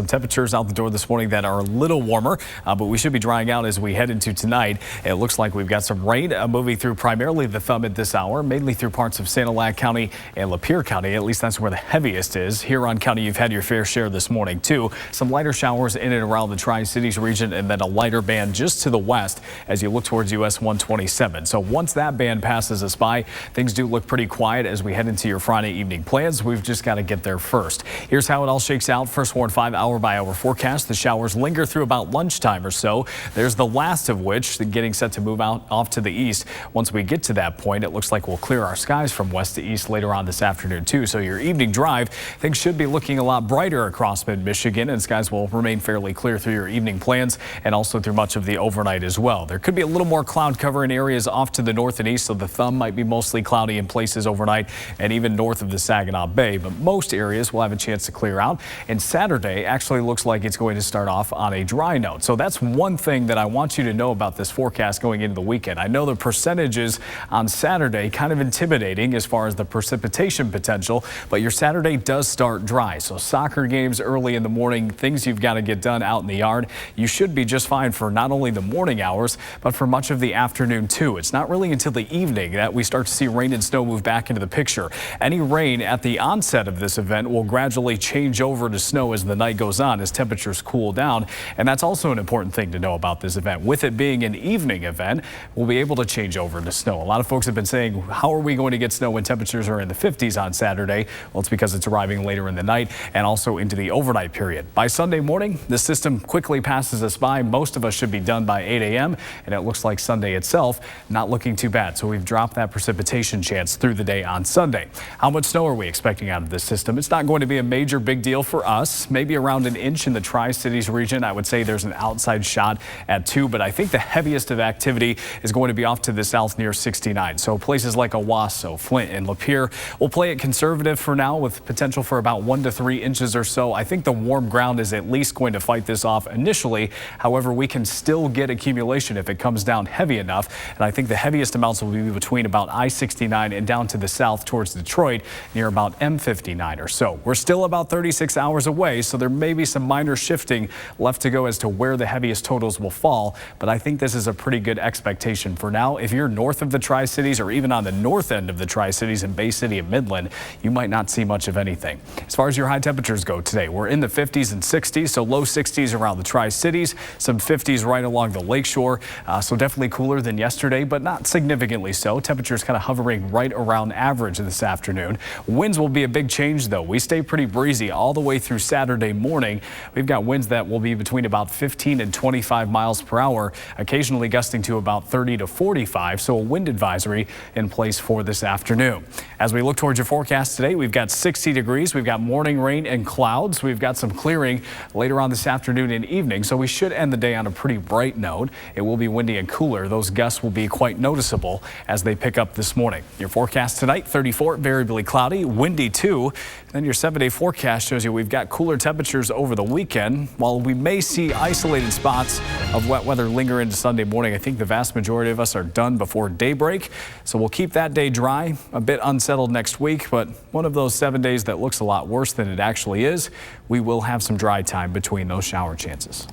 Some temperatures out the door this morning that are a little warmer, but we should be drying out as we head into tonight. It looks like we've got some rain moving through primarily the thumb at this hour, mainly through parts of Sanilac County and Lapeer County. At least that's where the heaviest is. Huron County, you've had your fair share this morning too. Some lighter showers in and around the Tri-Cities region, and then a lighter band just to the west as you look towards US 127. So once that band passes us by, things do look pretty quiet as we head into your Friday evening plans. We've just got to get there first. Here's how it all shakes out. First warn 5 hour-by-hour forecast. The showers linger through about lunchtime or so. There's the last of which getting set to move out off to the east. Once we get to that point, it looks like we'll clear our skies from west to east later on this afternoon too. So your evening drive, things should be looking a lot brighter across mid-Michigan, and skies will remain fairly clear through your evening plans and also through much of the overnight as well. There could be a little more cloud cover in areas off to the north and east, so the thumb might be mostly cloudy in places overnight and even north of the Saginaw Bay, but most areas will have a chance to clear out. And Saturday actually looks like it's going to start off on a dry note. So that's one thing that I want you to know about this forecast going into the weekend. I know the percentages on Saturday kind of intimidating as far as the precipitation potential, but your Saturday does start dry. So soccer games early in the morning, things you've got to get done out in the yard, you should be just fine for not only the morning hours, but for much of the afternoon too. It's not really until the evening that we start to see rain and snow move back into the picture. Any rain at the onset of this event will gradually change over to snow as the night goes on, as temperatures cool down. And that's also an important thing to know about this event. With it being an evening event, we'll be able to change over to snow. A lot of folks have been saying, how are we going to get snow when temperatures are in the 50s on Saturday? Well, it's because it's arriving later in the night and also into the overnight period. By Sunday morning, the system quickly passes us by. Most of us should be done by 8 a.m. and it looks like Sunday itself not looking too bad. So we've dropped that precipitation chance through the day on Sunday. How much snow are we expecting out of this system? It's not going to be a major big deal for us. Maybe around an inch in the Tri-Cities region. I would say there's an outside shot at 2, but I think the heaviest of activity is going to be off to the south near 69. So places like Owasso, Flint, and Lapeer will play it conservative for now with potential for about 1 to 3 inches or so. I think the warm ground is at least going to fight this off initially. However, we can still get accumulation if it comes down heavy enough. And I think the heaviest amounts will be between about I-69 and down to the south towards Detroit near about M59 or so. We're still about 36 hours away, so there may be some minor shifting left to go as to where the heaviest totals will fall, but I think this is a pretty good expectation for now. If you're north of the Tri-Cities or even on the north end of the Tri-Cities in Bay City and Midland, you might not see much of anything. As far as your high temperatures go today, we're in the 50s and 60s, so low 60s around the Tri-Cities, some 50s right along the lakeshore, so definitely cooler than yesterday, but not significantly so. Temperatures kind of hovering right around average this afternoon. Winds will be a big change though. We stay pretty breezy all the way through Saturday morning. We've got winds that will be between about 15 and 25 miles per hour, occasionally gusting to about 30 to 45. So a wind advisory in place for this afternoon. As we look towards your forecast today, we've got 60 degrees. We've got morning rain and clouds. We've got some clearing later on this afternoon and evening. So we should end the day on a pretty bright note. It will be windy and cooler. Those gusts will be quite noticeable as they pick up this morning. Your forecast tonight, 34, variably cloudy, windy too. Then your 7-day forecast shows you we've got cooler temperatures over the weekend. While we may see isolated spots of wet weather linger into Sunday morning, I think the vast majority of us are done before daybreak. So we'll keep that day dry, a bit unsettled next week, but one of those 7 days that looks a lot worse than it actually is. We will have some dry time between those shower chances.